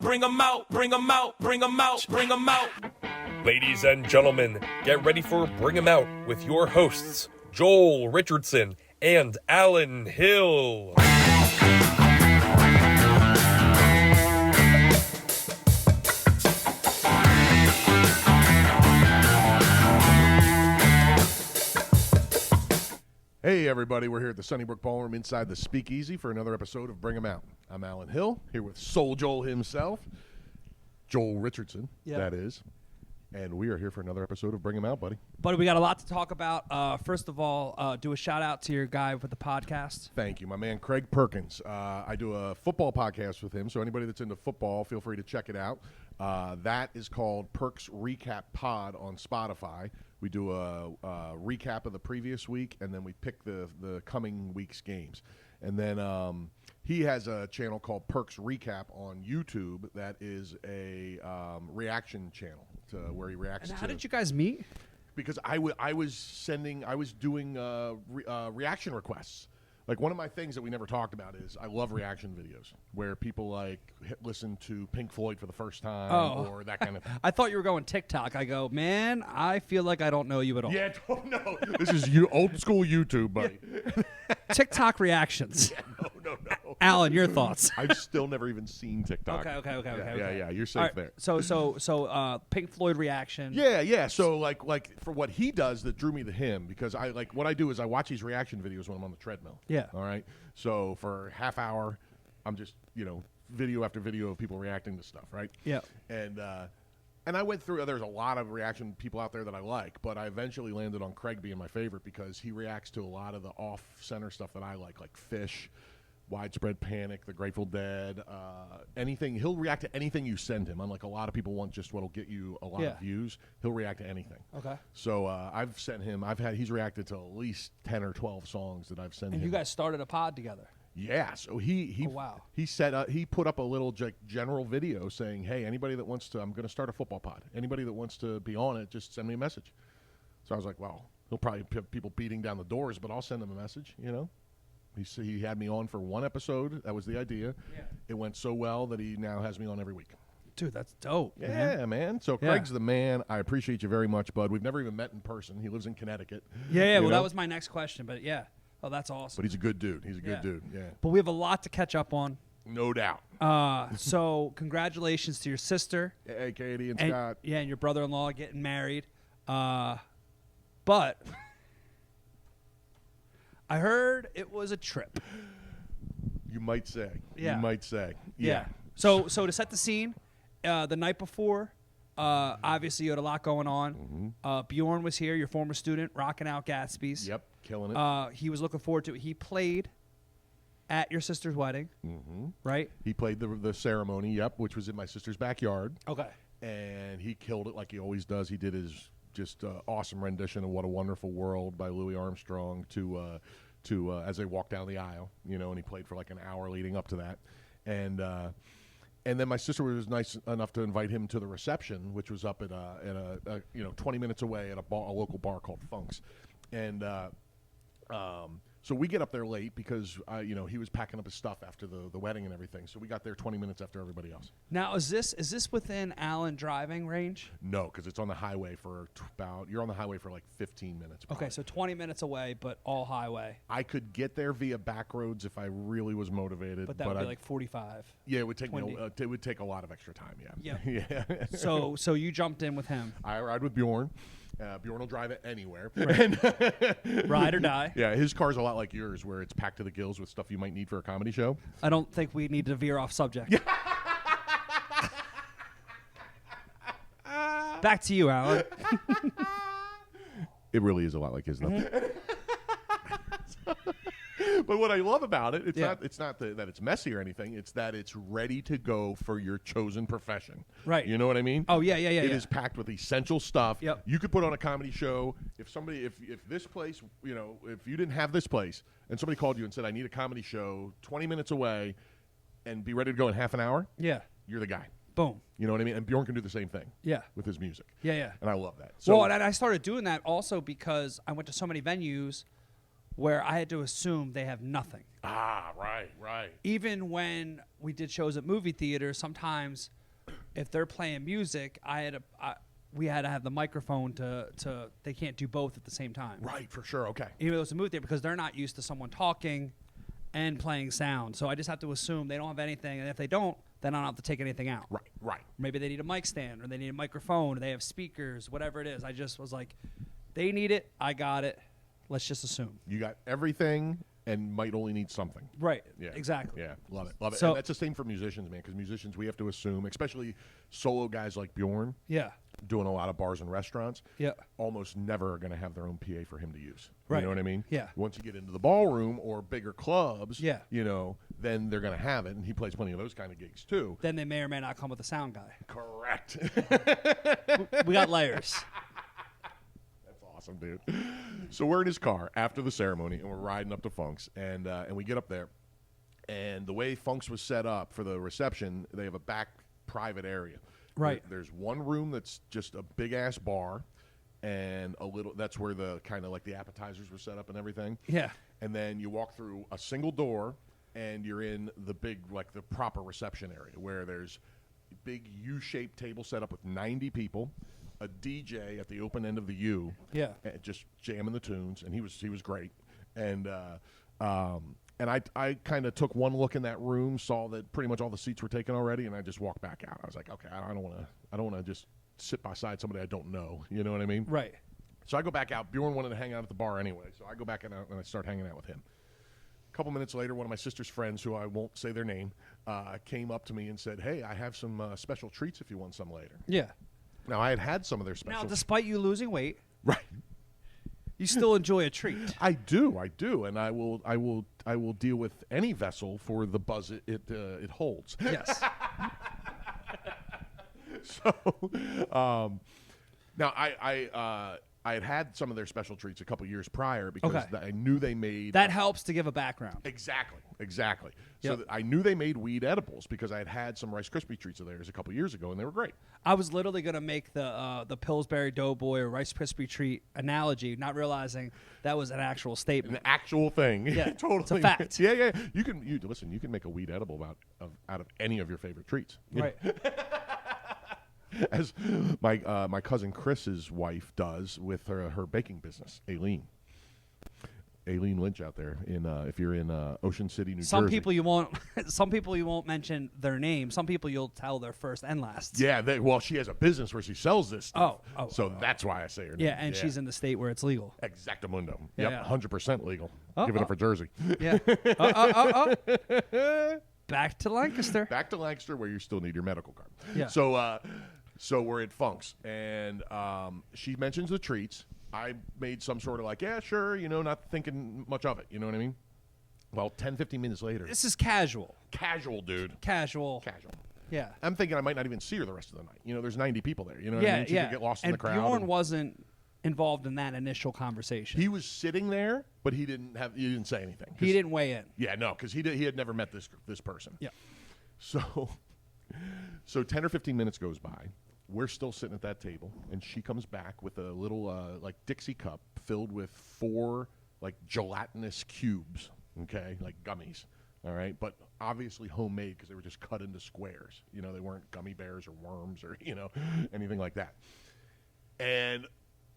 bring 'em out, bring 'em out, bring 'em out, bring 'em out. Ladies and gentlemen, get ready for Bring 'em Out with your hosts, Joel Richardson and Alan Hill. Hey everybody, we're here at the Sunnybrook Ballroom inside the Speakeasy for another episode of Bring 'em Out. I'm Alan Hill, here with Soul Joel himself, Joel Richardson, that is. And we are here for another episode of Bring 'em Out, buddy. Buddy, we got a lot to talk about. First of all, do a shout out to your guy with the podcast. Thank you, my man Craig Perkins. I do a football podcast with him, so anybody that's into football, feel free to check it out. That is called Perks Recap Pod on Spotify. We do a recap of the previous week, and then we pick the coming week's games. And then he has a channel called Perks Recap on YouTube that is a reaction channel to where he reacts And to. how did you guys meet? Because I was doing reaction requests. Like, one of my things that we never talked about is I love reaction videos where people listen to Pink Floyd for the first time or that kind of. I thought you were going TikTok. I go, man, I feel like I don't know you at all. Yeah, no, this is old school YouTube, buddy. TikTok reactions. No. Alan, your thoughts? I've still never even seen TikTok. Okay. Yeah, you're All safe right, there. So, Pink Floyd reaction. Yeah. So like for what he does that drew me to him, because what I do is I watch these reaction videos when I'm on the treadmill. Yeah. All right. So for half hour, I'm just video after video of people reacting to stuff, right? Yeah. And I went through. There's a lot of reaction people out there that I like, but I eventually landed on Craig being my favorite because he reacts to a lot of the off-center stuff that I like Fish, Widespread Panic, The Grateful Dead, anything. He'll react to anything you send him. Unlike a lot of people want just what'll get you a lot of views, he'll react to anything. Okay. So I've sent him. He's reacted to at least 10 or 12 songs that I've sent him. And you guys started a pod together. Yeah, so he wow. he put up a little general video saying, "Hey, anybody that wants to, I'm going to start a football pod. Anybody that wants to be on it, just send me a message." So I was like, "Well, he'll probably have people beating down the doors, but I'll send him a message." He had me on for one episode. That was the idea. Yeah. It went so well that he now has me on every week. Dude, that's dope. Yeah, man. So Craig's the man. I appreciate you very much, bud. We've never even met in person. He lives in Connecticut. Yeah. Well, that was my next question, but yeah. Oh, that's awesome. But he's a good dude. He's a good dude. Yeah. But we have a lot to catch up on. No doubt. So congratulations to your sister. Hey, Katie and Scott. Yeah, and your brother-in-law getting married. But I heard it was a trip. You might say. Yeah. You might say. Yeah. So to set the scene, the night before, obviously you had a lot going on. Bjorn was here, your former student, rocking out Gatsby's. Yep, killing it. He was looking forward to it. He played at your sister's wedding, right? He played the ceremony, which was in my sister's backyard. Okay. And he killed it like he always does. He did his just awesome rendition of "What a Wonderful World" by Louis Armstrong to as they walked down the aisle, and he played for like an hour leading up to that. And then my sister was nice enough to invite him to the reception, which was up at a 20 minutes away at a local bar called Funk's. And so we get up there late because he was packing up his stuff after the wedding and everything. So we got there 20 minutes after everybody else. Now, is this within Allen driving range? No, because it's on the highway for you're on the highway for like 15 minutes. Probably. Okay, so 20 minutes away, but all highway. I could get there via back roads if I really was motivated. But that would be like 45. Yeah, it would take it would take a lot of extra time. Yeah. Yep. Yeah. So you jumped in with him. I ride with Bjorn. Bjorn will drive it anywhere. Right. Ride or die. Yeah, his car's a lot like yours, where it's packed to the gills with stuff you might need for a comedy show. I don't think we need to veer off subject. Back to you, Alan. It really is a lot like his, though. But what I love about it, it's not that it's messy or anything. It's that it's ready to go for your chosen profession. Right. You know what I mean? Oh, yeah. It is packed with essential stuff. Yep. You could put on a comedy show. If this place, if you didn't have this place and somebody called you and said, I need a comedy show 20 minutes away and be ready to go in half an hour, Yeah. you're the guy. Boom. You know what I mean? And Bjorn can do the same thing. Yeah. With his music. Yeah. And I love that. So, Well, and I started doing that also because I went to so many venues where I had to assume they have nothing. Ah, right. Even when we did shows at movie theaters, sometimes if they're playing music, we had to have the microphone to they can't do both at the same time. Right, for sure. Okay. Even though it's a movie theater, because they're not used to someone talking and playing sound. So I just have to assume they don't have anything, and if they don't, then I don't have to take anything out. Right. Maybe they need a mic stand, or they need a microphone, or they have speakers, whatever it is. I just was like, they need it, I got it. Let's just assume. You got everything and might only need something. Right. Yeah. Exactly. Yeah. Love it. So- And that's the same for musicians, man, because musicians, we have to assume, especially solo guys like Bjorn, Yeah. doing a lot of bars and restaurants, Yeah. almost never are going to have their own PA for him to use. Right. You know what I mean? Yeah. Once you get into the ballroom or bigger clubs, Yeah. then they're going to have it, and he plays plenty of those kind of gigs too. Then they may or may not come with a sound guy. Correct. We got layers. That's awesome, dude. So we're in his car after the ceremony, and we're riding up to Funk's, and we get up there, and the way Funk's was set up for the reception, they have a back private area. Right. There's one room that's just a big ass bar, and a little. That's where the kind of like the appetizers were set up and everything. Yeah. And then you walk through a single door, and you're in the big, like the proper reception area, where there's a big U-shaped table set up with 90 people, a DJ at the open end of the U, Yeah. just jamming the tunes, and he was great. And I kind of took one look in that room, saw that pretty much all the seats were taken already, and I just walked back out. I was like, okay, I don't want to just sit beside somebody I don't know. You know what I mean? Right. So I go back out. Bjorn wanted to hang out at the bar anyway, so I go back out and I start hanging out with him. A couple minutes later, one of my sister's friends, who I won't say their name, came up to me and said, "Hey, I have some special treats if you want some later." Yeah. Now, I had some of their special Now, despite you losing weight, right. you still enjoy a treat. I do, and I will deal with any vessel for the buzz it holds. Yes. So, now I had some of their special treats a couple years prior because Okay. I knew they made That helps to give a background. Exactly. So Yep. I knew they made weed edibles because I had some Rice Krispie treats of theirs a couple years ago, and they were great. I was literally going to make the Pillsbury Doughboy or Rice Krispie treat analogy, not realizing that was an actual An statement. actual thing. Yeah, Totally. it's a fact. Yeah. You can make a weed edible out of any of your favorite treats. Right. As my cousin Chris's wife does with her baking business, Aileen Lynch out there in if you're in Ocean City, New Some Jersey. people you won't mention their name. Some people you'll tell their first and last. Yeah, well, she has a business where she sells this stuff. Oh, That's why I say her name. Yeah, and she's in the state where it's legal. Exactamundo. Yeah, Yep, yeah. 100% legal. Oh, Give it oh. up for Jersey. Yeah. Back to Lancaster. Back to Lancaster, where you still need your medical card. Yeah. So we're at Funk's, and she mentions the treats. I made some sort of like, yeah, sure, not thinking much of it. You know what I mean? Well, 10, 15 minutes later, This is casual. casual, dude. Casual. Casual. Yeah. I'm thinking I might not even see her the rest of the night. There's 90 people there. You know what I Yeah, mean? She yeah. could get lost in and the crowd. Bjorn and- wasn't involved in that initial conversation. He was sitting there, but he didn't say anything. 'Cause- He didn't weigh in. Yeah, no, because he had never met this person. Yeah. So 10 or 15 minutes goes by. We're still sitting at that table, and she comes back with a little like Dixie cup filled with 4 like gelatinous cubes, okay, like gummies. All right, but obviously homemade because they were just cut into squares. They weren't gummy bears or worms or anything like that. And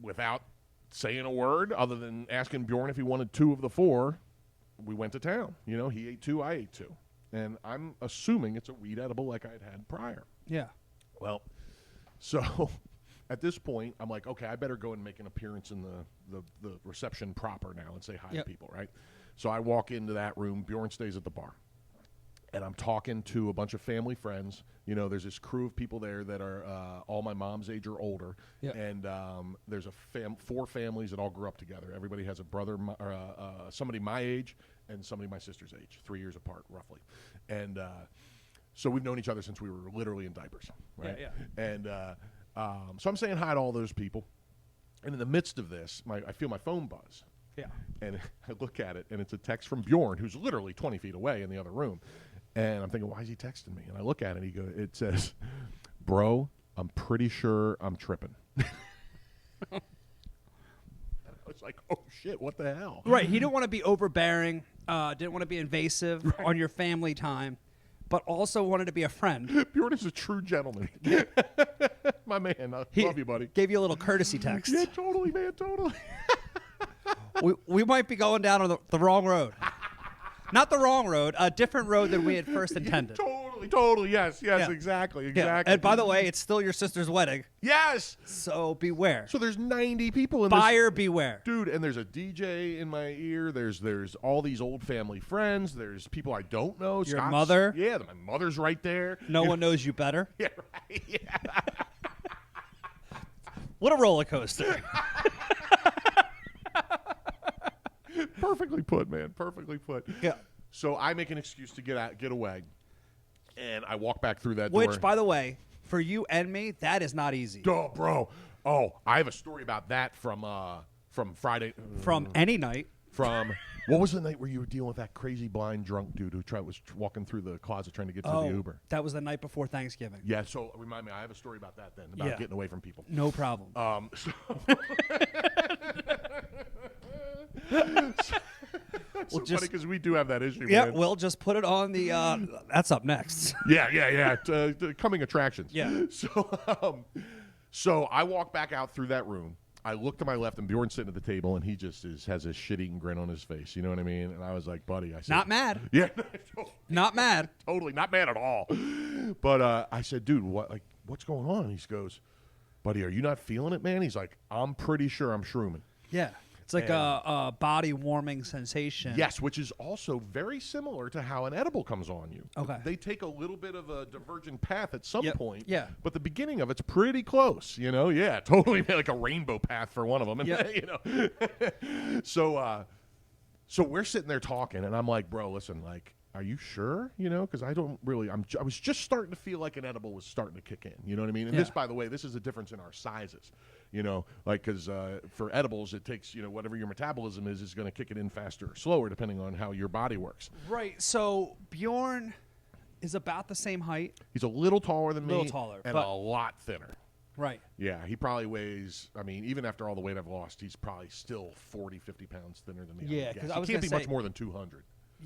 without saying a word other than asking Bjorn if he wanted 2 of the 4, we went to town. He ate 2, I ate 2. And I'm assuming it's a weed edible like I had prior. Yeah. Well, so at this point, I'm like, okay, I better go and make an appearance in the reception proper now and say hi Yep. to people, right? So I walk into that room. Bjorn stays at the bar. And I'm talking to a bunch of family friends. There's this crew of people there that are all my mom's age or older. Yeah. And there's 4 families that all grew up together. Everybody has a brother, or somebody my age, and somebody my sister's age, 3 years apart, roughly. And so we've known each other since we were literally in diapers, right? Yeah. And so I'm saying hi to all those people. And in the midst of this, I feel my phone buzz. Yeah. And I look at it, and it's a text from Bjorn, who's literally 20 feet away in the other room. And I'm thinking, why is he texting me? And I look at it, and it says, "Bro, I'm pretty sure I'm tripping." was like, oh shit, what the hell? Right. He didn't want to be overbearing. Didn't want to be invasive on your family time, but also wanted to be a friend. Bjorn is a true gentleman. My man, I He love you, buddy. Gave you a little courtesy text. Yeah, totally, man, totally. We might be going down on the wrong road. Not the wrong road, a different road than we had first intended. Totally, yes, Yeah. exactly. Yeah. And by the way, it's still your sister's wedding, Yes! so beware. So there's 90 people in this. Buyer beware. Dude, and there's a DJ in my ear. There's all these old family friends. There's people I don't know. Your Scott's- mother? Yeah, my mother's right there. No one knows you better. Yeah, right. Yeah. What a roller coaster. Perfectly put, man. Perfectly put. Yeah. So I make an excuse to get away, and I walk back through that door. Which, by the way, for you and me, that is not easy. Oh, bro. Oh, I have a story about that from Friday. From any night. From what was the night where you were dealing with that crazy blind drunk dude who was walking through the closet trying to get to the Uber? That was the night before Thanksgiving. Yeah. So remind me. I have a story about that then. About Yeah. getting away from people. No problem. It's Well, so just- funny because we do have that issue. Yeah, man. we'll just put it on the. That's up next. Yeah. Coming attractions. Yeah. So I walk back out through that room. I look to my left, and Bjorn's sitting at the table, and he just has a shit-eating grin on his face. You know what I mean? And I was like, buddy, I said, Not mad. Yeah, Not mad. totally not mad at all. But I said, dude, what's going on? And he goes, buddy, are you not feeling it, man? He's like, I'm pretty sure I'm shrooming. Yeah. It's like a body warming sensation. Yes, which is also very similar to how an edible comes on you. Okay. They take a little bit of a divergent path at some Yep. point. Yeah. But the beginning of it's pretty close, you know? Yeah, totally like a rainbow path for one of them. And, Yep. you know. So we're sitting there talking, and I'm like, bro, listen, like, are you sure? You know, because I was just starting to feel like an edible was starting to kick in. You know what I mean? And Yeah. this, by the way, this is a difference in our sizes. You know, like because for edibles, it takes whatever your metabolism is going to kick it in faster or slower depending on how your body works. Right. So Bjorn is about the same height. He's a little taller than me, Little taller, and but- a lot thinner. Right. Yeah, he probably weighs. I mean, even after all the weight I've lost, he's probably still 40, 50 pounds thinner than me. Yeah, because 'cause I he was can't gonna be much say- more than 200.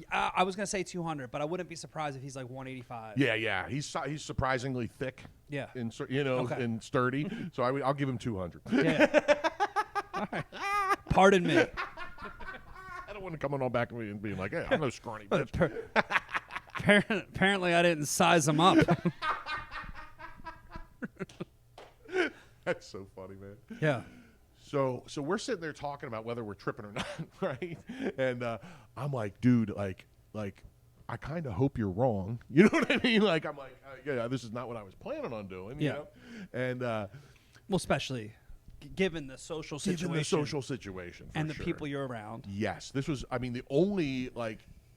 I was gonna say 200, but I wouldn't be surprised if he's like 185. Yeah, he's surprisingly thick. Yeah. and Okay. and sturdy. So I'll give him 200. Yeah. All right. Pardon me. I don't want to come on back and being like, hey, I'm no scrawny bitch. Apparently, I didn't size him up. That's so funny, man. Yeah. So we're sitting there talking about whether we're tripping or not, right? And I'm like, dude, like I kind of hope you're wrong. You know what I mean? Like I'm like, yeah, this is not what I was planning on doing. You Yeah. know? And Well, especially given the social situation given the social situation for and the sure. people you're around. Yes, this was. I mean, the only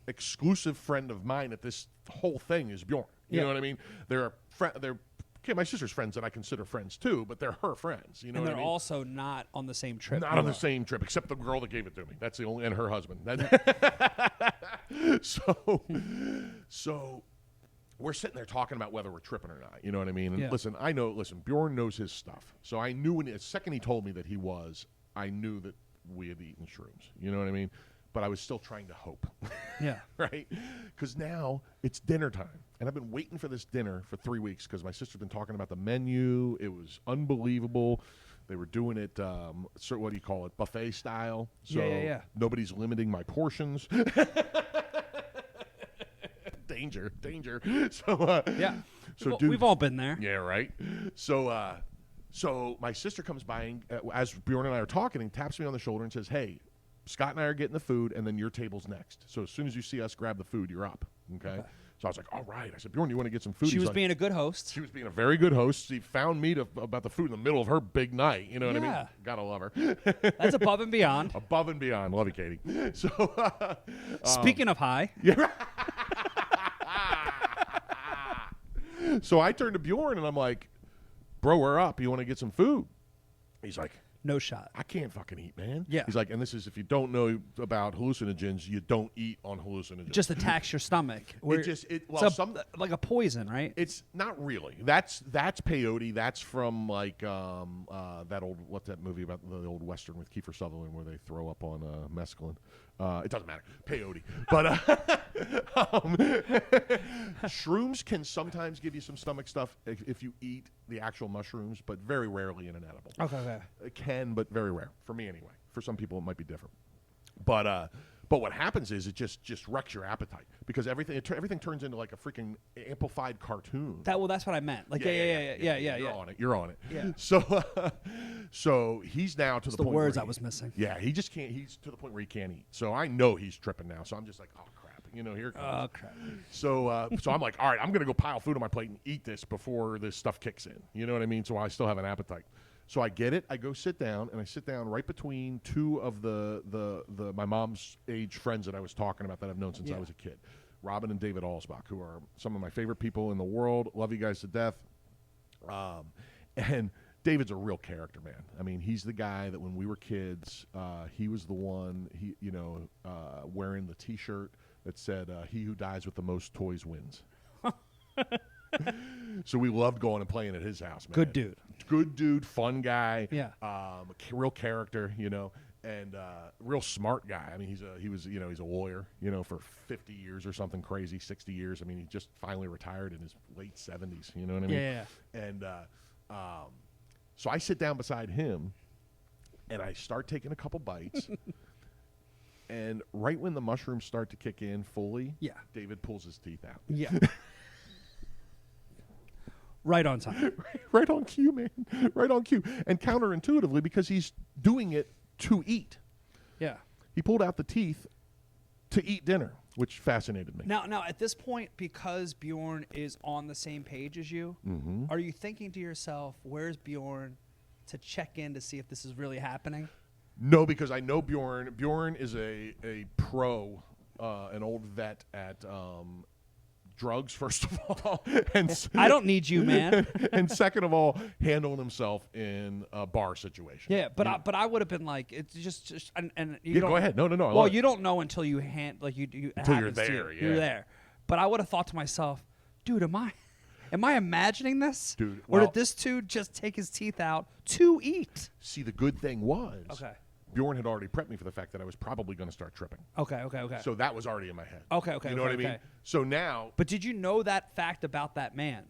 exclusive friend of mine at this whole thing is Bjorn. You know what I mean? They're my sister's friends that I consider friends too, but they're her friends. You know And what they're I mean? also not on the same trip. Not on the same trip, except the girl that gave it to me. That's the only, and her husband. So we're sitting there talking about whether we're tripping or not. You know what I mean? And Yeah. listen, Bjorn knows his stuff. So I knew the second he told me that he was, I knew that we had eaten shrooms. You know what I mean? But I was still trying to hope. Yeah. Right? Because now it's dinner time. And I've been waiting for this dinner for 3 weeks because my sister's been talking about the menu. It was unbelievable. They were doing it, what do you call it, buffet style. So Yeah. nobody's limiting my portions. Danger. So, Yeah. So, We've all been there. yeah, right. So my sister comes by and, as Bjorn and I are talking, and taps me on the shoulder and says, "Hey, Scott and I are getting the food, and then your table's next. So as soon as you see us grab the food, you're up." Okay. So I was like, "All right." I said, "Bjorn, you want to get some food?" She He's was like, being a good host. She was being a very good host. She found me about the food in the middle of her big night. You know what I Yeah. mean? Gotta love her. That's above and beyond. Above and beyond. Love you, Katie. So Speaking of high, So I turned to Bjorn and I'm like, "Bro, we're up. You want to get some food?" He's like, No shot. I can't fucking eat, man. Yeah. He's like, and this is, if you don't know about hallucinogens, you don't eat on hallucinogens. Just attacks your stomach. Like a poison, right? It's not really. That's peyote. That's from like that old, what's that movie about, the old Western with Kiefer Sutherland where they throw up on mescaline. It doesn't matter. Peyote. But shrooms can sometimes give you some stomach stuff if you eat the actual mushrooms, but very rarely in an edible. Okay. It can, but very rare. For me anyway. For some people it might be different. But what happens is it just wrecks your appetite because everything turns into like a freaking amplified cartoon. That's what I meant. Like yeah. You're on it. Yeah. So he's now to the point words where I was missing. Yeah, he just can't. He's to the point where he can't eat. So I know he's tripping now. So I'm just like, oh crap. Here it comes. Oh crap. So I'm like, all right, I'm gonna go pile food on my plate and eat this before this stuff kicks in. You know what I mean? So I still have an appetite. So I get it. I go sit down, and I sit down right between two of the my mom's age friends that I was talking about that I've known since I was a kid, Robin and David Alsbach, who are some of my favorite people in the world. Love you guys to death. And David's a real character, man. I mean, he's the guy that when we were kids, he was the one. Wearing the T-shirt that said, "He who dies with the most toys wins." So we loved going and playing at his house, man. Good dude, fun guy. Yeah. Real character, and real smart guy. I mean, he's a lawyer, for 50 years or something crazy, 60 years. I mean, he just finally retired in his late 70s. You know what I mean? Yeah. And so I sit down beside him, and I start taking a couple bites. And right when the mushrooms start to kick in fully, David pulls his teeth out. Yeah. Right on time. Right on cue, man. Right on cue. And counterintuitively, because he's doing it to eat. Yeah. He pulled out the teeth to eat dinner, which fascinated me. Now at this point, because Bjorn is on the same page as you, are you thinking to yourself, where's Bjorn to check in to see if this is really happening? No, because I know Bjorn. Bjorn is a pro, an old vet at drugs, first of all. And I don't need you, man. And second of all, handling himself in a bar situation. Yeah, but I would have been like, it's just and you don't, go ahead. No. Well, you don't know until you until you're there. You're there. But I would have thought to myself, dude, am I imagining this? Dude, or did this dude just take his teeth out to eat? See, the good thing was, okay, Bjorn had already prepped me for the fact that I was probably going to start tripping. Okay. So that was already in my head. Okay. You know what I mean? So now. But did you know that fact about that man?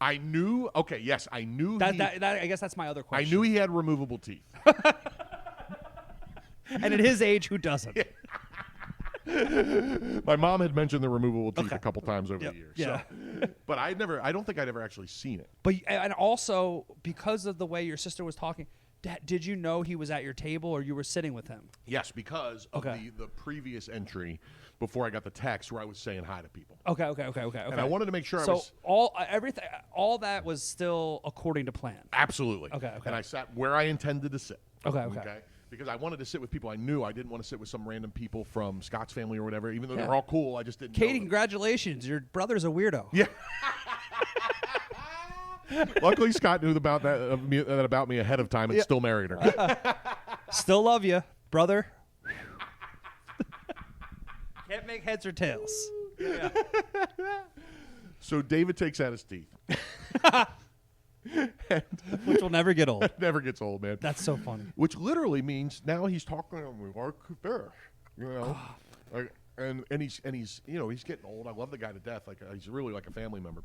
I knew. Okay, yes, I knew. That I guess that's my other question. I knew he had removable teeth. And at his age, who doesn't? My mom had mentioned the removable teeth a couple times over the years. Yeah. So, but I don't think I'd ever actually seen it. But and also because of the way your sister was talking. Did you know he was at your table or you were sitting with him? Yes, because of the previous entry before I got the text where I was saying hi to people. Okay. And I wanted to make sure so I was... all that was still according to plan? Absolutely. Okay. And I sat where I intended to sit. Okay. Because I wanted to sit with people I knew. I didn't want to sit with some random people from Scott's family or whatever, even though they were all cool. I just didn't know Katie, them. congratulations. Your brother's a weirdo. Yeah. Luckily, Scott knew about that about me ahead of time and still married her. Still love you, brother. Can't make heads or tails. Yeah. So David takes out his teeth. Which will never get old. Never gets old, man. That's so funny. Which literally means now he's talking to me like this, and he's he's getting old. I love the guy to death. Like he's really like a family member.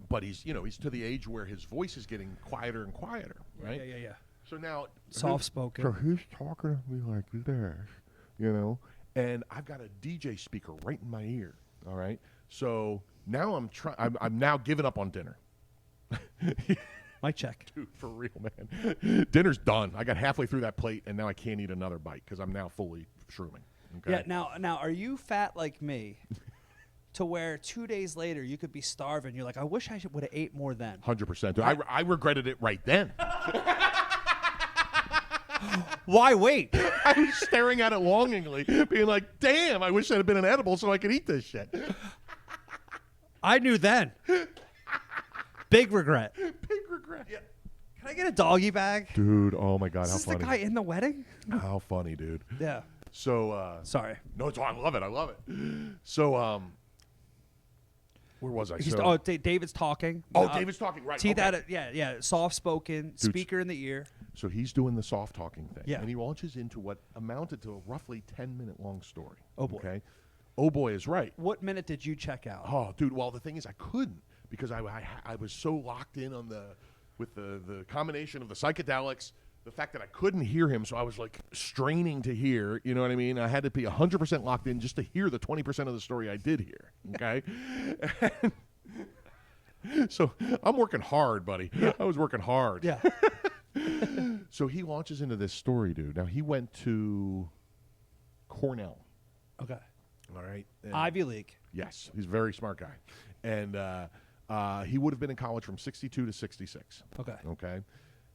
But he's to the age where his voice is getting quieter and quieter, right? Yeah. So now soft spoken. So he's talking to me like this, and I've got a DJ speaker right in my ear. All right. So now I'm now giving up on dinner. Mic check. Dude, for real, man. Dinner's done. I got halfway through that plate, and now I can't eat another bite because I'm now fully shrooming. Okay? Yeah. Now, are you fat like me? To where 2 days later you could be starving. You're like, I wish I would have ate more then. 100%. I regretted it right then. Why wait? I was staring at it longingly, being like, damn, I wish that had been an edible so I could eat this shit. I knew then. Big regret. Big regret. Yeah. Can I get a doggy bag? Dude, oh my God, Is how this the funny. guy in the wedding? How funny, dude. Yeah. So, Sorry. no, it's, I love it. I love it. So, where was I? He's, So, David's talking. David's talking, right. Teeth okay. out of, yeah, soft-spoken, speaker in the ear. So he's doing the soft talking thing. Yeah. And he launches into what amounted to a roughly 10-minute long story. Oh, boy. Okay. Oh, boy is right. What minute did you check out? Oh, dude. Well, the thing is, I couldn't because I was so locked in on with the combination of the psychedelics, the fact that I couldn't hear him, so I was like straining to hear. You know what I mean? I had to be 100% locked in just to hear the 20% of the story I did hear. Okay. So I'm working hard, buddy. I was working hard. Yeah. So he launches into this story, dude. Now he went to Cornell. Okay. All right. And Ivy League. yes, he's a very smart guy, and he would have been in college from '62 to '66. Okay. Okay.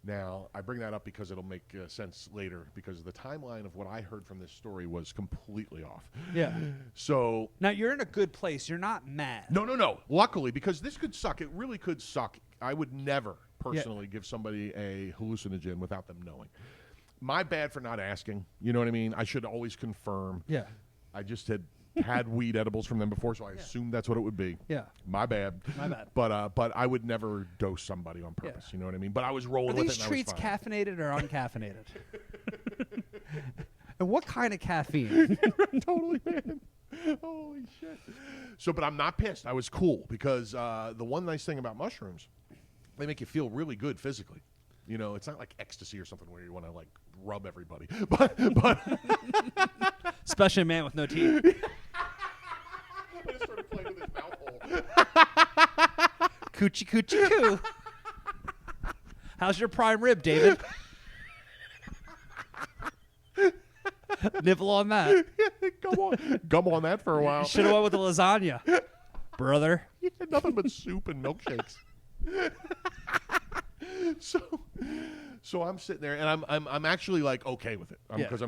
Now I bring that up because it'll make sense later because the timeline of what I heard from this story was completely off. Yeah. So Now you're in a good place. You're not mad. no. Luckily, because this could suck. It really could suck. I would never personally give somebody a hallucinogen without them knowing. My bad for not asking. You know what I mean? I should always confirm. Yeah. I just had weed edibles from them before, so I assumed that's what it would be. Yeah. My bad. My bad. But I would never dose somebody on purpose. Yeah. You know what I mean? But I was Are rolling with these it. And treats I was fine. caffeinated or uncaffeinated? And what kind of caffeine? Totally, man. Holy shit. So, but I'm not pissed. I was cool because the one nice thing about mushrooms, they make you feel really good physically. You know, it's not like ecstasy or something where you want to like rub everybody. But Especially a man with no teeth. I just started playing with his mouth hole. Coochie coochie coo. How's your prime rib, David? Nibble on that. Gum on that for a while. Should have went with the lasagna, brother. He had nothing but soup and milkshakes. So I'm sitting there and I'm actually like okay with it Yeah. because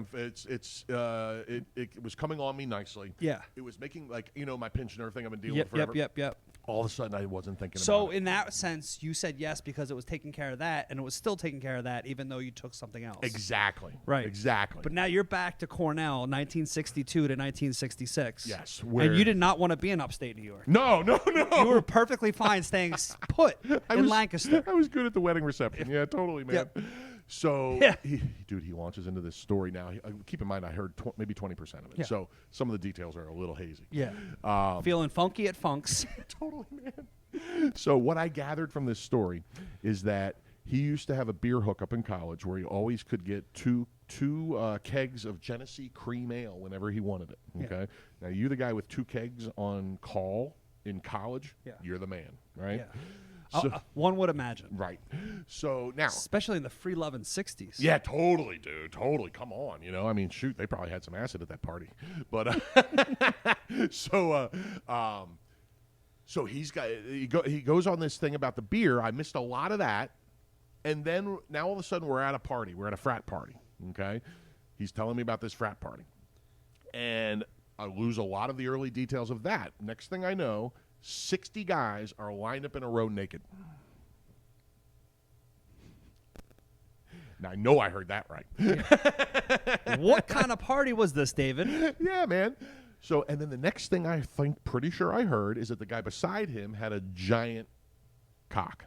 it was coming on me nicely. Yeah. It was making like my pinch nerve thing I've been dealing with forever. Yep. All of a sudden I wasn't thinking So about it. in that sense, you said yes because it was taking care of that, and it was still taking care of that, even though you took something else. Exactly. Right. Exactly. But now you're back to Cornell, 1962 to 1966. Yes, And where- you did not want to be in upstate New York. no. You were perfectly fine staying put in Lancaster. I was good at the wedding reception. Yeah, totally, man. Yep. So, Yeah. he launches into this story now. Keep in mind, I heard maybe 20% of it. Yeah. So some of the details are a little hazy. Yeah. Feeling funky at Funks. Totally, man. So what I gathered from this story is that he used to have a beer hook up in college where he always could get two kegs of Genesee cream ale whenever he wanted it. Yeah. Okay. Now you the guy with 2 kegs on call in college. Yeah. You're the man, right? Yeah. So, One would imagine. right. So now. Especially in the free loving 60s. Yeah, totally, dude. Totally. Come on. I mean, shoot, they probably had some acid at that party. But so he goes on this thing about the beer. I missed a lot of that. And then now all of a sudden we're at a party. We're at a frat party. Okay? He's telling me about this frat party. And I lose a lot of the early details of that. Next thing I know, 60 guys are lined up in a row naked. Now, I know I heard that right. What kind of party was this, David? Yeah, man. So, and then the next thing I think, pretty sure I heard, is that the guy beside him had a giant cock.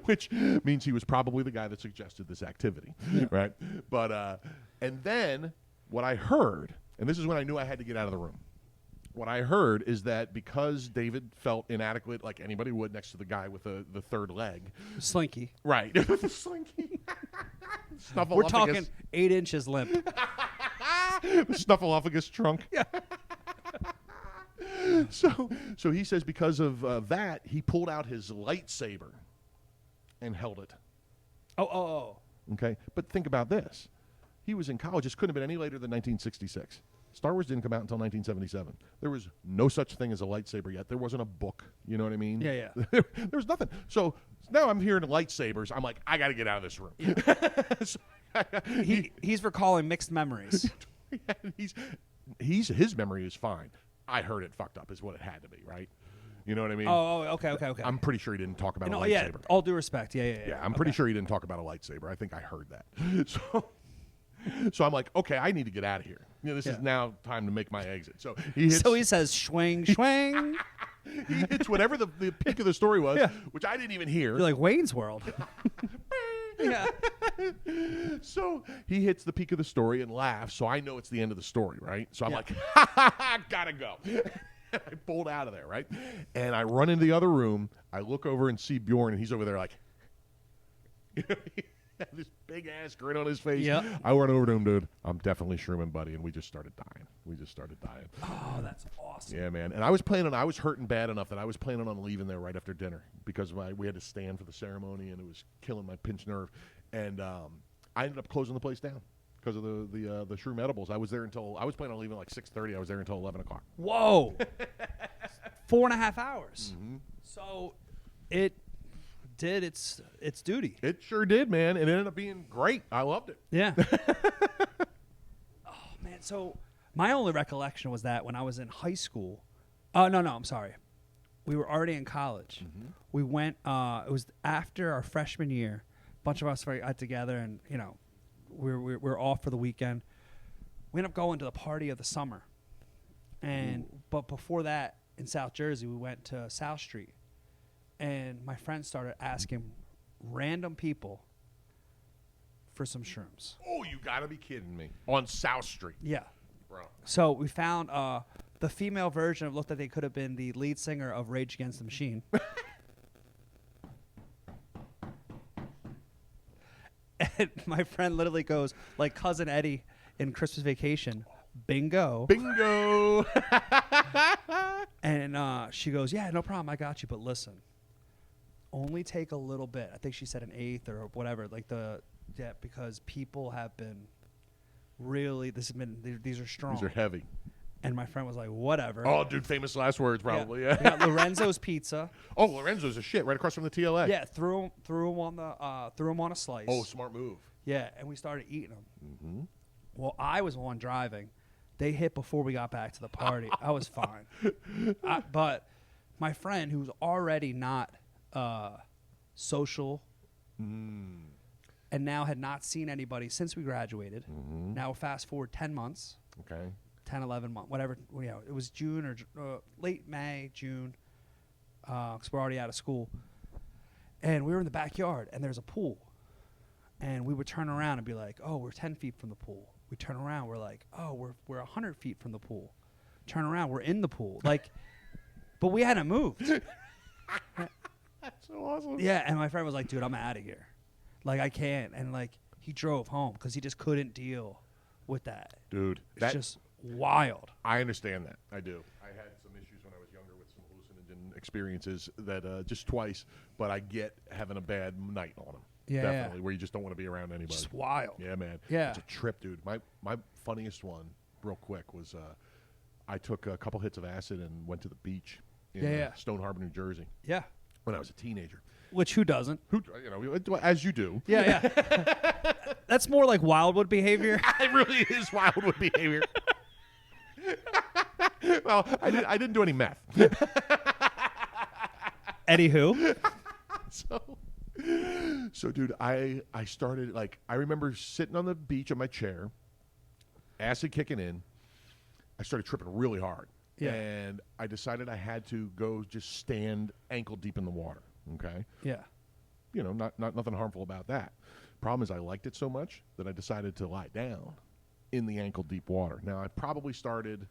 Which means he was probably the guy that suggested this activity, right? But, and then what I heard, and this is when I knew I had to get out of the room. What I heard is that because David felt inadequate, like anybody would, next to the guy with the third leg. Slinky. Right. With the slinky. We're talking 8 inches limp. Snuffleupagus trunk. Yeah. So he says because of that, he pulled out his lightsaber and held it. Oh. Okay? But think about this. He was in college. This couldn't have been any later than 1966. Star Wars didn't come out until 1977. There was no such thing as a lightsaber yet. There wasn't a book. You know what I mean? Yeah. There was nothing. So now I'm hearing lightsabers. I'm like, I got to get out of this room. So He's recalling mixed memories. his memory is fine. I heard it fucked up is what it had to be, right? You know what I mean? Oh, okay. I'm pretty sure he didn't talk about a No, lightsaber. yeah, all due respect. Yeah. Yeah, I'm pretty sure he didn't talk about a lightsaber. I think I heard that. So I'm like, okay, I need to get out of here. This is now time to make my exit. So he hits, So he says, swing, swing. he hits whatever the peak of the story was, Yeah. which I didn't even hear. You're like Wayne's World. Yeah. So he hits the peak of the story and laughs. So I know it's the end of the story, right? So I'm Yeah. like, gotta go. I pulled out of there, right? And I run into the other room. I look over and see Bjorn, and he's over there like, he had this big ass grin on his face. Yep. I went over to him, dude. I'm definitely Sherman, buddy, and we just started dying. Oh, that's awesome. Yeah, man. And I was hurting bad enough that I was planning on leaving there right after dinner because we had to stand for the ceremony, and it was killing my pinched nerve. And I ended up closing the place down because of the shroom edibles. I was planning on leaving like 6:30. I was there until 11 o'clock. Whoa. 4.5 hours. Mm-hmm. So it did its duty. It sure did, man. It ended up being great. I loved it. Yeah. Oh, man. So my only recollection was that when I was in high school. Oh, no, I'm sorry. We were already in college. Mm-hmm. We went, it was after our freshman year. A bunch of us got together and, we're off for the weekend. We ended up going to the party of the summer. But before that, in South Jersey, we went to South Street. And my friends started asking random people for some shrooms. Oh, you gotta be kidding me! On South Street, Yeah. bro. So we found the female version of looked like they could have been the lead singer of Rage Against the Machine. And my friend literally goes, like Cousin Eddie in Christmas Vacation, bingo. Bingo. And she goes, yeah, no problem, I got you. But listen, only take a little bit. I think she said an eighth or whatever. Because people have been really, these are strong. These are heavy. And my friend was like, whatever. Oh, dude, famous last words, probably. We Yeah. got Lorenzo's Pizza. Oh, Lorenzo's a shit right across from the TLA. Yeah, threw him on a slice. Oh, smart move. Yeah, and we started eating them. Mm-hmm. Well, I was the one driving. They hit before we got back to the party. I was fine. But my friend, who's already not social and now had not seen anybody since we graduated. Mm-hmm. Now fast forward 10 months. Okay. 10, 11 months, whatever. It was June or late May, June, because we're already out of school. And we were in the backyard, and there's a pool. And we would turn around and be like, oh, we're 10 feet from the pool. We turn around, we're like, oh, we're 100 feet from the pool. Turn around, we're in the pool. Like, but we hadn't moved. That's so awesome. Yeah, and my friend was like, dude, I'm out of here. Like, I can't. And, like, he drove home because he just couldn't deal with that. Dude, It's just wild. I understand that. I do. I had some issues when I was younger with some hallucinogen experiences that just twice, but I get having a bad night on them. Yeah, Definitely, where you just don't want to be around anybody. Just wild. Yeah, man. Yeah. It's a trip, dude. My funniest one, real quick, was I took a couple hits of acid and went to the beach in Stone Harbor, New Jersey, Yeah. when I was a teenager. Which, who doesn't? Who, as you do. Yeah. That's more like Wildwood behavior. It really is Wildwood behavior. Well, I didn't do any meth. Eddie who? So, dude, I started, like, I remember sitting on the beach on my chair, acid kicking in. I started tripping really hard. Yeah. And I decided I had to go just stand ankle deep in the water, okay? Yeah. Not nothing harmful about that. Problem is I liked it so much that I decided to lie down in the ankle deep water. Now, I probably started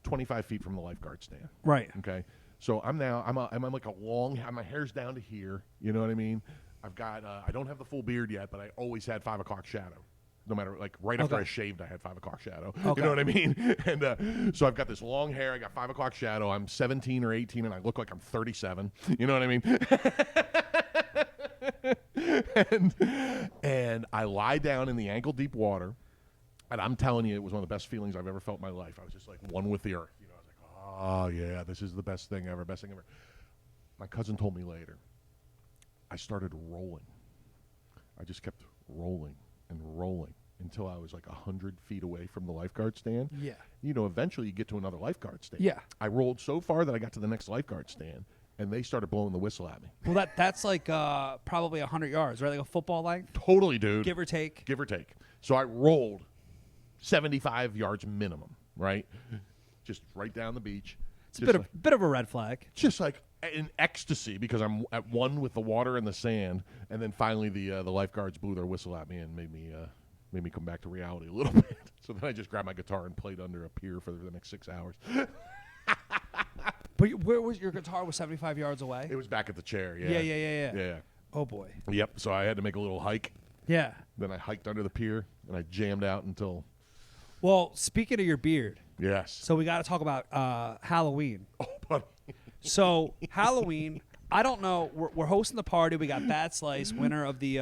25 feet from the lifeguard stand. Right. Okay. So I'm like a long, my hair's down to here. You know what I mean? I've got, I don't have the full beard yet, but I always had 5 o'clock shadow. No matter, like, right after Okay. I shaved, I had 5 o'clock shadow. Okay. You know what I mean? And so I've got this long hair. I got 5 o'clock shadow. I'm 17 or 18, and I look like I'm 37. You know what I mean? and I lie down in the ankle deep water, and I'm telling you, it was one of the best feelings I've ever felt in my life. I was just like one with the earth. I was like, oh yeah, this is the best thing ever, best thing ever. My cousin told me later, I started rolling. I just kept rolling and rolling until I was like 100 feet away from the lifeguard stand. Yeah. You know, eventually you get to another lifeguard stand. Yeah. I rolled so far that I got to the next lifeguard stand, and they started blowing the whistle at me. Well, that's like probably 100 yards, right? Like a football length, Totally, dude. give or take. Give or take. So I rolled 75 yards minimum, right? Just right down the beach. It's a bit of a red flag. Just like in ecstasy because I'm at one with the water and the sand, and then finally the lifeguards blew their whistle at me and made me come back to reality a little bit. So then I just grabbed my guitar and played under a pier for the next 6 hours. But where was your guitar? Was 75 yards away? It was back at the chair. Yeah. Yeah. Oh boy. Yep. So I had to make a little hike. Yeah. Then I hiked under the pier and I jammed out until. Well, speaking of your beard, Yes. so we got to talk about Halloween. Oh, buddy. So Halloween, I don't know. We're hosting the party. We got Bad Slice, winner of the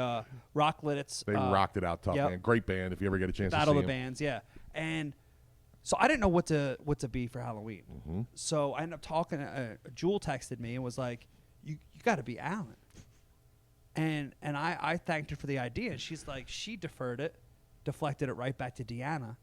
Rock Lidditz. They rocked it out tough, yep. man. Great band if you ever get a chance Battle to of see the them. Bands, yeah. And so I didn't know what to be for Halloween. Mm-hmm. So I ended up talking. Jewel texted me and was like, "You got to be Alan." And I thanked her for the idea. And she's like, she deflected it right back to Deanna.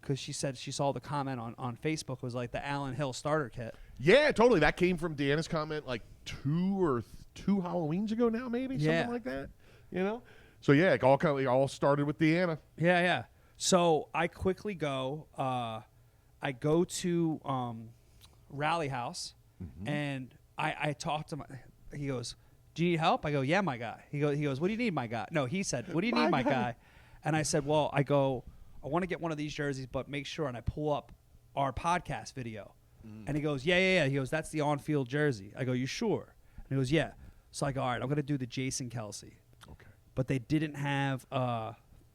Because she said she saw the comment on Facebook was like the Alan Hill starter kit. Yeah, totally. That came from Deanna's comment like two Halloweens ago now, maybe Yeah. something like that. You know, so yeah, it all started with Deanna. Yeah. So I quickly go. I go to Rally House, and I talk to he goes, "Do you need help?" I go, "Yeah, my guy." He goes, "What do you need, my guy?" No, he said, "What do you need, my guy?" And I said, "Well, I want to get one of these jerseys, but make sure." And I pull up our podcast video, and he goes, "Yeah." He goes, "That's the on-field jersey." I go, "You sure?" And he goes, "Yeah." So I go, "All right, I'm gonna do the Jason Kelsey." Okay. But they didn't have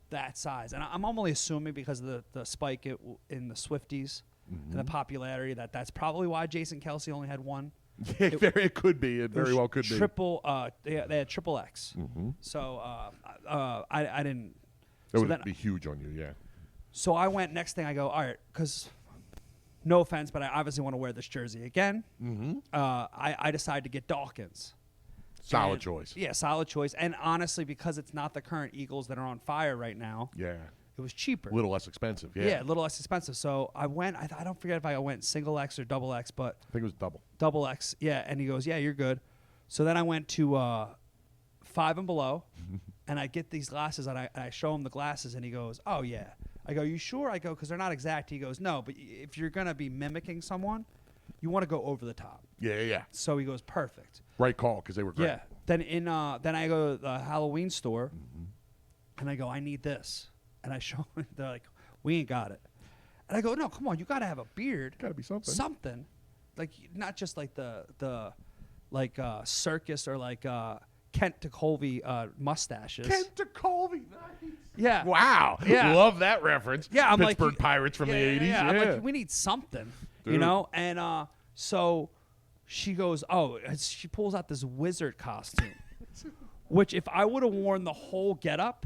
that size, and I'm only assuming because of the spike in the Swifties and the popularity that's probably why Jason Kelsey only had one. Yeah, it could be. It very well could be. Triple. They had triple X. So I didn't. That so would then- be huge on you, yeah. So I went. Next thing I go, all right, because no offense, but I obviously want to wear this jersey again. I decided to get Dawkins. Solid And- choice. Yeah, solid choice. And honestly, because it's not the current Eagles that are on fire right now, Yeah. it was cheaper. A little less expensive, yeah. Yeah, a little less expensive. So I went. I don't forget if I went single X or double X, but I think it was double. double X. Yeah, and he goes, "Yeah, you're good." So then I went to 5 and below, and I get these glasses, and I show him the glasses, and he goes, "Oh yeah." I go, "You sure?" I go, "Because they're not exact." He goes, "No, but if you're gonna be mimicking someone, you want to go over the top." Yeah. So he goes, "Perfect." Right call, because they were great. Yeah. Then then I go to the Halloween store, and I go, "I need this," and I show them. They're like, "We ain't got it," and I go, "No, come on, you got to have a beard. Gotta be something. Something, like not just like the circus or like Kent DeColvey mustaches." Kent Colby, nice. Yeah. Wow. Yeah. Love that reference. Yeah, I'm Pittsburgh like, Pirates from the 80s. Yeah, I'm Yeah. like, we need something, you Dude. know? And so she goes, she pulls out this wizard costume, which if I would have worn the whole getup,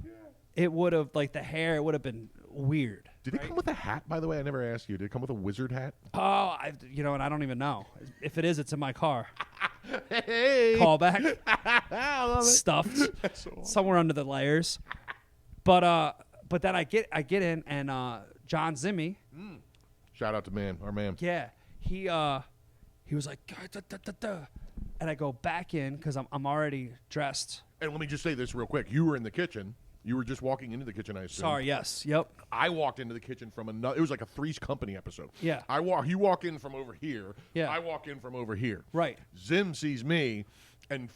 it would have, like the hair, it would have been weird. Did it come with a hat, by the way? I never asked you. Did it come with a wizard hat? Oh, and I don't even know. If it is, it's in my car. Hey. Callback. I love it. Stuffed That's so awesome. somewhere under the layers. But then I get in, and John Zimmy, Shout out to our man. yeah, he was like, "Da, da, da, da." And I go back in because I'm already dressed. And let me just say this real quick. You were in the kitchen. You were just walking into the kitchen, I assume. Sorry, yes, yep, I walked into the kitchen from another. It was like a Three's Company episode. Yeah. You walk in from over here. Yeah. I walk in from over here. right. Zim sees me and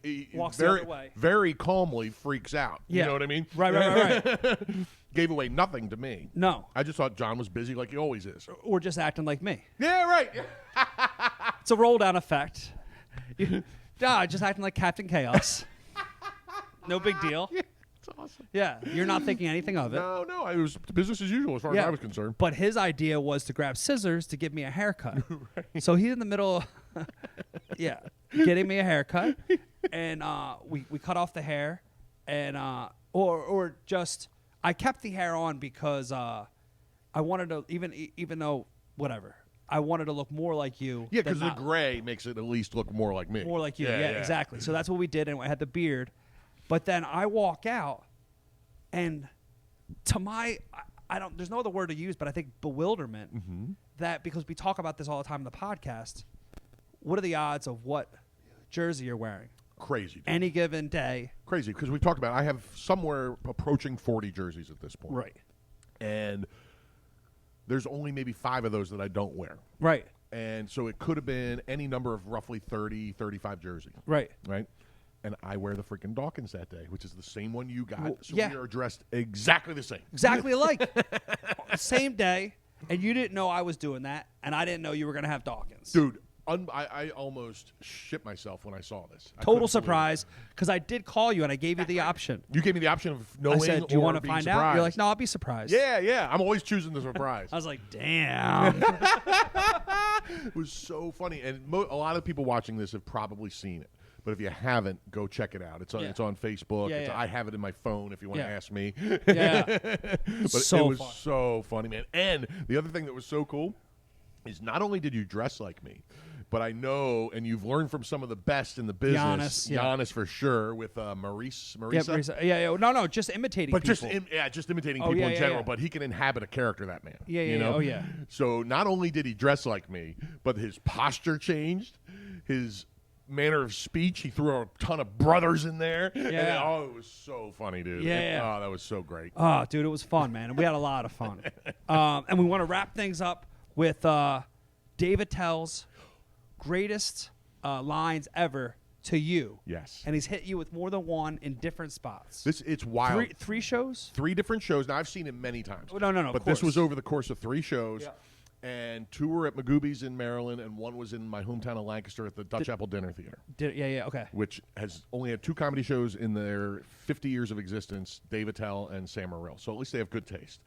he Walks the very, other way. very calmly freaks out. Yeah. You know what I mean? Right. Gave away nothing to me. No, I just thought John was busy like he always is. or just acting like me. Yeah, right. It's a roll down effect. Just acting like Captain Chaos. No big deal. It's awesome. Yeah, you're not thinking anything of it. No, it was business as usual as far as I was concerned. But his idea was to grab scissors to give me a haircut. So he's in the middle, getting me a haircut, and we cut off the hair, and or just I kept the hair on because I wanted to even though whatever I wanted to look more like you. Yeah, than because the not- gray makes it at least look more like me. more like you. Yeah, exactly. So that's what we did, and I had the beard. But then I walk out, and to my, I don't. There's no other word to use, but I think bewilderment. That because we talk about this all the time in the podcast. What are the odds of what jersey you're wearing Crazy. Dude. any given day? Crazy, because we talked about I have somewhere approaching 40 jerseys at this point. Right. And there's only maybe 5 of those that I don't wear. Right. And so it could have been any number of roughly 30, 35 jerseys. Right. Right? And I wear the freaking Dawkins that day, which is the same one you got. Well, so yeah. we are dressed exactly the same. Exactly alike. Same day, and you didn't know I was doing that, and I didn't know you were going to have Dawkins. Dude, I almost shit myself when I saw this. I couldn't Total believe it. surprise, because I did call you, and I gave you the option. You gave me the option of I knowing said, do you or want to being find out? surprised. You're like, no, I'll be surprised. Yeah. I'm always choosing the surprise. I was like, damn. It was so funny. And a lot of people watching this have probably seen it. But if you haven't, go check it out. It's on, Yeah. it's on Facebook. Yeah. I have it in my phone if you want to Yeah. ask me. Yeah. But So it was fun. so funny, man. And the other thing that was so cool is not only did you dress like me, but I know, and you've learned from some of the best in the business. Giannis, yeah. Giannis for sure, with Marisa. Yeah, Marisa. Yeah. No, just imitating But people. just imitating Oh, people yeah, in yeah, general. yeah. But he can inhabit a character, that man. Yeah, you yeah, know? oh, yeah. So not only did he dress like me, but his posture changed, his manner of speech. He threw a ton of brothers in there. Yeah. And, it was so funny, dude. Yeah. Oh, that was so great. Oh, dude, it was fun, man. We had a lot of fun. And we want to wrap things up with Dave Attell's greatest lines ever to you. Yes. And he's hit you with more than one in different spots. It's wild. Three shows? 3 different shows. Now, I've seen him many times. Oh, no, of But this course. was over the course of 3 shows. Yeah. And 2 were at Magooby's in Maryland, and 1 was in my hometown of Lancaster at the Dutch Apple Dinner Theater, Yeah, okay. which has only had 2 comedy shows in their 50 years of existence, Dave Attell and Sam Morril. So at least they have good taste.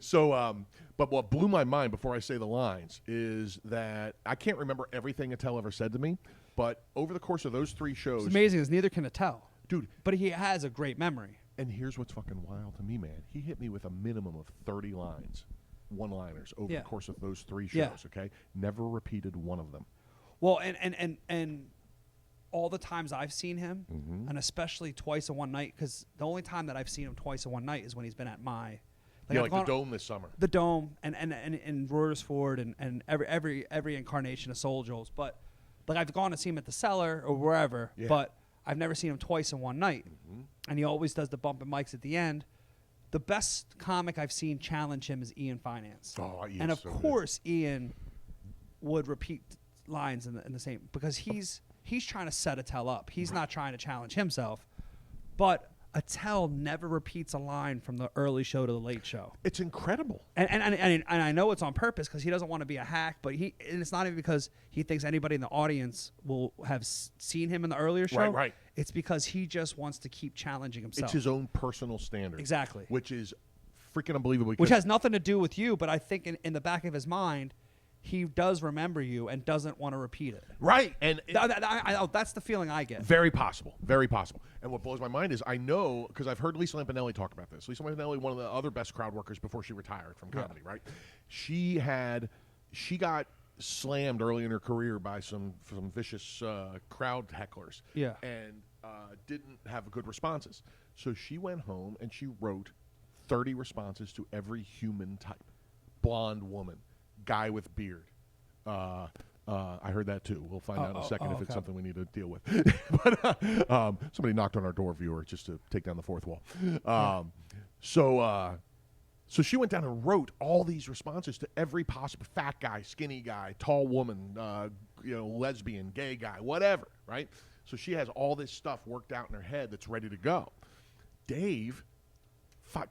So, but what blew my mind before I say the lines is that I can't remember everything Attell ever said to me, but over the course of those 3 shows, It's amazing as neither can Attell. dude, But he has a great memory. and here's what's fucking wild to me, man. He hit me with a minimum of 30 lines, one-liners, over Yeah. the course of those 3 shows, Yeah. okay? Never repeated one of them. Well, and all the times I've seen him, Mm-hmm. and especially twice in one night, because the only time that I've seen him twice in one night is when he's been at my Yeah, I've like the gone- Dome this summer. the Dome and Royersford and every incarnation of Soul Joes. But like I've gone to see him at the Cellar or wherever, Yeah. but I've never seen him twice in one night. And he always does the bump and mics at the end. The best comic I've seen challenge him is Ian Finance. Oh, Ian's and of so good. course Ian would repeat lines in the same because he's trying to set Attell up. He's not trying to challenge himself. But Attell never repeats a line from the early show to the late show. It's incredible. And I know it's on purpose because he doesn't want to be a hack, but and it's not even because he thinks anybody in the audience will have seen him in the earlier show. Right. It's because he just wants to keep challenging himself. It's his own personal standard. Exactly. Which is freaking unbelievable. Which because- has nothing to do with you, but I think in the back of his mind, he does remember you and doesn't want to repeat it. Right. And That's the feeling I get. very possible. Very possible. And what blows my mind is I know, because I've heard Lisa Lampanelli talk about this. Lisa Lampanelli, one of the other best crowd workers before she retired from comedy, right? She got slammed early in her career by some vicious crowd hecklers. Yeah. And didn't have good responses. So she went home and she wrote 30 responses to every human type. Blonde woman, guy with beard. I heard that too. We'll find out in a second if it's okay. something we need to deal with. But somebody knocked on our door, viewer, just to take down the fourth wall. So she went down and wrote all these responses to every possible fat guy, skinny guy, tall woman, lesbian, gay guy, whatever, right? So she has all this stuff worked out in her head that's ready to go. Dave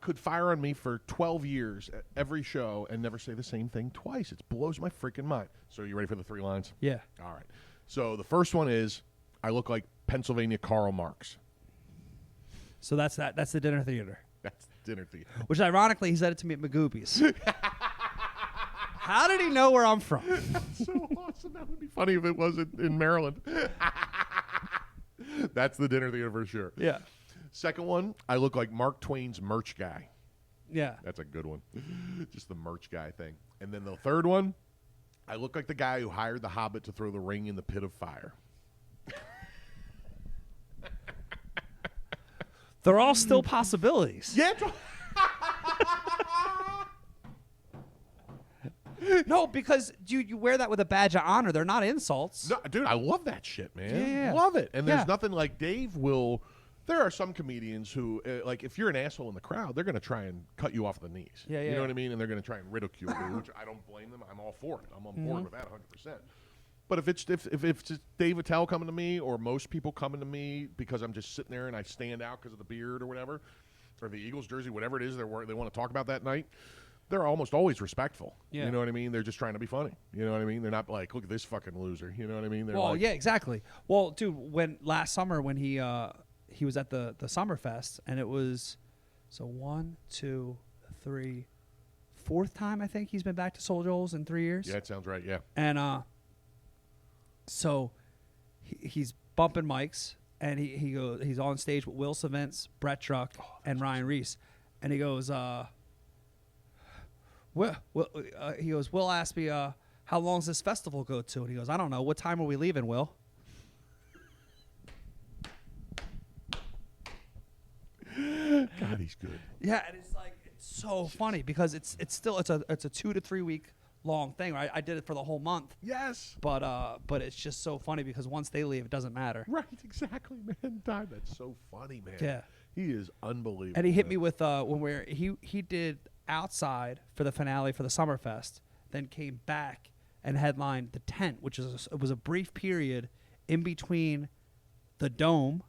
could fire on me for 12 years at every show and never say the same thing twice. It blows my freaking mind. So you ready for the 3 lines? Yeah. All right. So the first one is, I look like Pennsylvania Karl Marx. So that's the dinner theater. That's dinner theater. Which ironically, he said it to me at Magooby's. How did he know where I'm from? So awesome. That would be funny if it was in Maryland. That's the dinner theater for sure. Yeah. Second one, I look like Mark Twain's merch guy. Yeah. That's a good one. Just the merch guy thing. And then the third one, I look like the guy who hired the Hobbit to throw the ring in the pit of fire. They're all still possibilities. Yeah. No, because you wear that with a badge of honor. They're not insults. No, dude, I love that shit, man. Yeah. Love it. And there's Yeah. nothing like Dave will. There are some comedians who, like, if you're an asshole in the crowd, they're going to try and cut you off at the knees. Yeah, You yeah. know what I mean? And they're going to try and ridicule you, which I don't blame them. I'm all for it. I'm on board with that 100%. But if it's just Dave Attell coming to me, or most people coming to me because I'm just sitting there and I stand out because of the beard or whatever, or the Eagles jersey, whatever it is they want to talk about that night, they're almost always respectful. Yeah. You know what I mean? They're just trying to be funny. You know what I mean? They're not like, look at this fucking loser. You know what I mean? They're Well, like, yeah, exactly. Well, dude, when last summer when he was at the Summerfest, and it was 1, 2, 3, 4th time I think he's been back to Soul Joel's in 3 years. Yeah, it sounds right. Yeah. And so he's bumping mics, and he's on stage with Will Savance, Brett Truck, and Ryan Reese, and he goes, Will asked me, how long does this festival go to? And he goes, I don't know. What time are we leaving, Will? God, he's good. Yeah, and it's like it's so funny because it's a 2 to 3 week long thing. Right? I did it for the whole month, Yes. but it's just so funny because once they leave, it doesn't matter. Right, exactly, man. Dime, that's so funny, man. Yeah. He is unbelievable. And he hit man. me with when he did outside for the finale for the Summerfest, then came back and headlined the Tent, which it was a brief period in between the Dome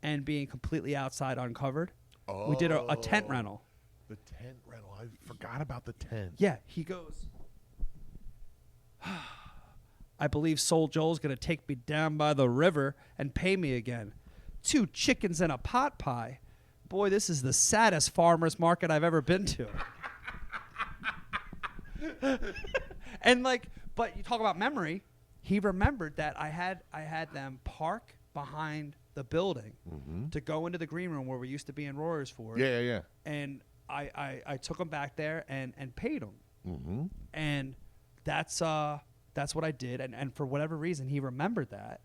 and being completely outside uncovered. We did a tent rental. The tent rental. I forgot about the tent. Yeah, he goes, I believe Soul Joel's going to take me down by the river and pay me again. 2 chickens and a pot pie. Boy, this is the saddest farmer's market I've ever been to. And like, but you talk about memory. He remembered that I had them park behind the building to go into the green room where we used to be in Royersford. Yeah. And I took him back there and paid him. And that's what I did. And for whatever reason, he remembered that.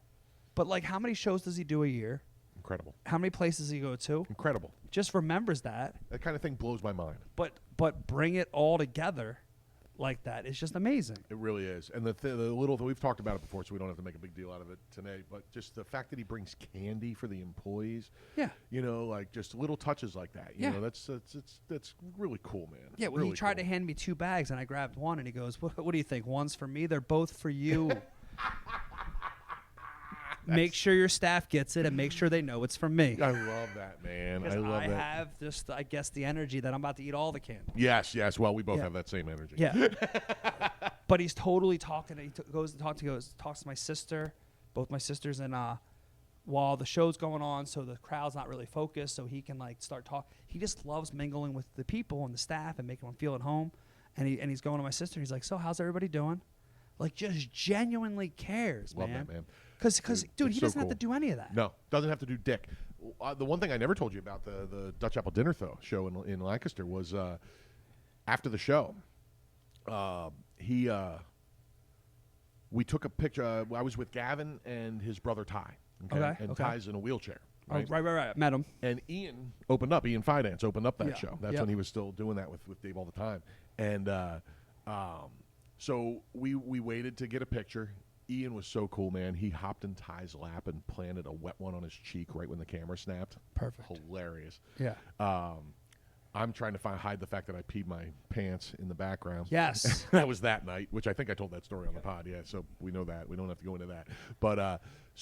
But like, how many shows does he do a year? Incredible. How many places does he go to? Incredible. Just remembers that. That kind of thing blows my mind. But bring it all together like that is just amazing. It really is. And the little, we've talked about it before, so we don't have to make a big deal out of it today, but just the fact that he brings candy for the employees. Yeah. You know, like just little touches like that. You Yeah. know, that's really cool, man. Yeah, when really he tried to cool. hand me 2 bags and I grabbed one and he goes, what do you think? One's for me? They're both for you. Make sure your staff gets it and make sure they know it's from me. I love that, man. Because I love that. have just, I guess, the energy that I'm about to eat all the candy. Yes. Well, we both Yeah. have that same energy. Yeah. But he's totally talking. He goes to talks to my sister, both my sisters, and while the show's going on, so the crowd's not really focused, so he can like start talking. He just loves mingling with the people and the staff and making them feel at home. And he's going to my sister. He's like, so how's everybody doing? Like, just genuinely cares, Love man. that, man. Because dude, it's he so doesn't have to cool. do any of that. No, doesn't have to do dick. The one thing I never told you about the Dutch Apple Dinner show in Lancaster was after the show, we took a picture. I was with Gavin and his brother Ty. Okay, And okay. Ty's in a wheelchair. Oh, Right? right. Met him. And Ian Finance opened up that Yeah, show. That's yeah. when he was still doing that with Dave all the time. And so we waited to get a picture. Ian was so cool, man. He hopped in Ty's lap and planted a wet one on his cheek right when the camera snapped. Perfect. Hilarious. Yeah. I'm trying to hide the fact that I peed my pants in the background. Yes. That was that night, which I think I told that story on the pod. Yeah, so we know that. We don't have to go into that. But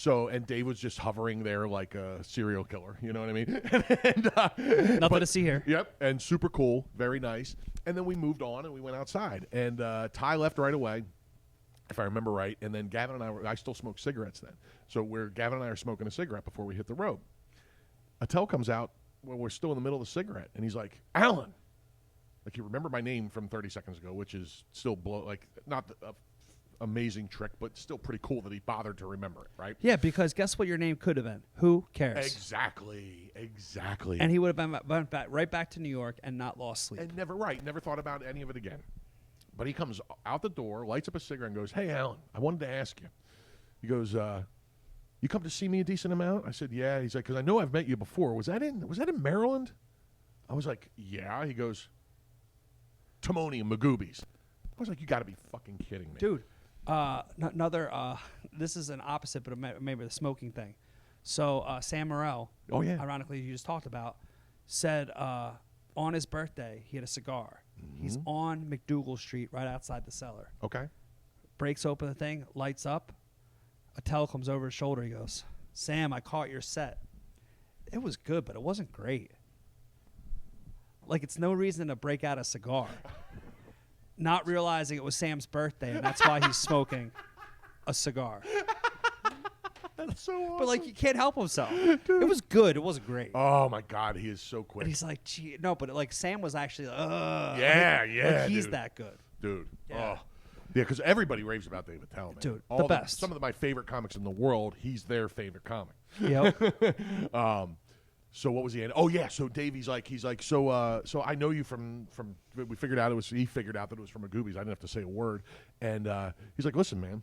and Dave was just hovering there like a serial killer. You know what I mean? Nothing to see here. Yep, and super cool, very nice. And then we moved on and we went outside. And Ty left right away, if I remember right. And then Gavin and I still smoked cigarettes then. So Gavin and I are smoking a cigarette before we hit the road. Attell comes out when we're still in the middle of the cigarette, and he's like, Alan. Like, you remember my name from 30 seconds ago, which is still not the amazing trick, but still pretty cool that he bothered to remember it, right? Yeah, because guess what your name could have been? Who cares? Exactly. And he would have been right back to New York and not lost sleep. And never thought about any of it again. But he comes out the door, lights up a cigarette, and goes, "Hey, Alan, I wanted to ask you." He goes, "You you come to see me a decent amount? I said, yeah. He's like, because I know I've met you before. Was that in Maryland? I was like, yeah. He goes, Timoni and Magoobies. I was like, you got to be fucking kidding me. Dude, another, this is an opposite, but maybe the smoking thing. So Sam Morril, Oh, yeah. ironically, you just talked about, said on his birthday, he had a cigar. He's on McDougal Street right outside the cellar. Okay. Breaks open the thing, lights up. Attell comes over his shoulder. He goes, Sam, I caught your set. It was good, but it wasn't great. Like, it's no reason to break out a cigar. Not realizing it was Sam's birthday, and that's why he's smoking a cigar. That's so awesome. But, like, he can't help himself. It was good. It wasn't great. Oh, my God. He is so quick. And he's like, gee. No, but, like, Sam was actually, Yeah, Like, he's dude. that good. Dude. Yeah. Oh. Yeah, because everybody raves about Dave Attell, man. Dude, All the best. Some of my favorite comics in the world, he's their favorite comic. Yep. So what was he in? Oh yeah, so Dave, he's like, so I know you from we figured out he figured out that it was from Magoobies. I didn't have to say a word. And he's like, listen, man.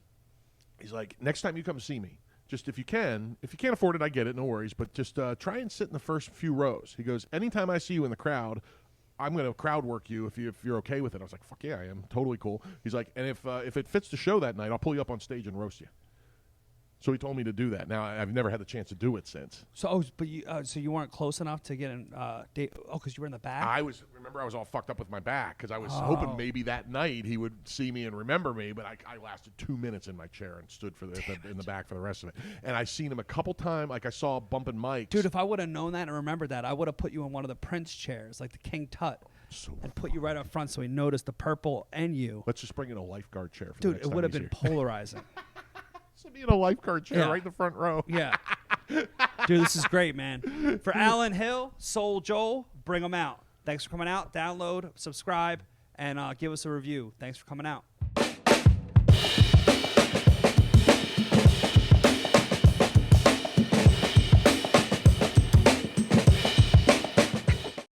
He's like, next time you come see me, just if you can't afford it, I get it, no worries. But just try and sit in the first few rows. He goes, anytime I see you in the crowd, I'm going to crowd work you if you're okay with it. I was like, fuck yeah, I am. Totally cool. He's like, and if it fits the show that night, I'll pull you up on stage and roast you. So he told me to do that. Now I've never had the chance to do it since. So, but you weren't close enough to get in. Because you were in the back. I was all fucked up with my back because I was hoping maybe that night he would see me and remember me, but I lasted 2 minutes in my chair and stood in the back for the rest of it. And I seen him a couple times. Like I saw bumping mics. Dude, if I would have known that and remembered that, I would have put you in one of the Prince chairs, like the King Tut, and put you right up front so he noticed the purple and you. Let's just bring in a lifeguard chair. For the Dude, next it time would have he's been here. polarizing. So be in a lifeguard chair Yeah. right in the front row. Yeah. Dude, this is great, man. For Alan Hill, Soul Joel, bring them out. Thanks for coming out. Download, subscribe, and give us a review. Thanks for coming out.